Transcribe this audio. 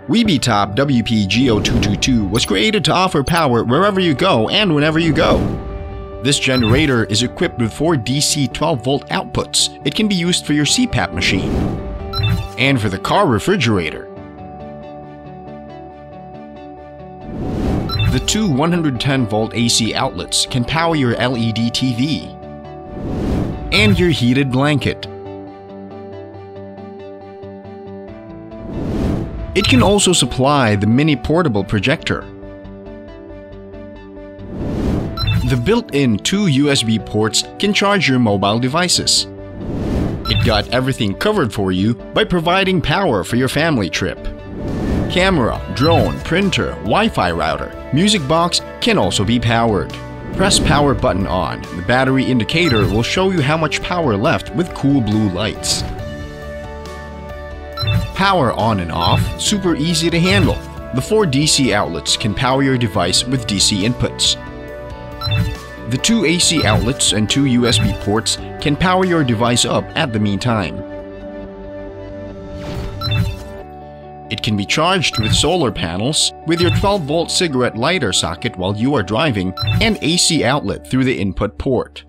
WEBETOP WPGO222 was created to offer power wherever you go and whenever you go. This generator is equipped with 4 DC 12-volt outputs. It can be used for your CPAP machine and for the car refrigerator. The two 110-volt AC outlets can power your LED TV and your heated blanket. It can also supply the mini portable projector. The built-in 2 USB ports can charge your mobile devices. It got everything covered for you by providing power for your family trip. Camera, drone, printer, Wi-Fi router, music box can also be powered. Press power button on. The battery indicator will show you how much power left with cool blue lights. Power on and off, super easy to handle. The 4 DC outlets can power your device with DC inputs. The 2 AC outlets and 2 USB ports can power your device up at the meantime. It can be charged with solar panels, with your 12-volt cigarette lighter socket while you are driving, and AC outlet through the input port.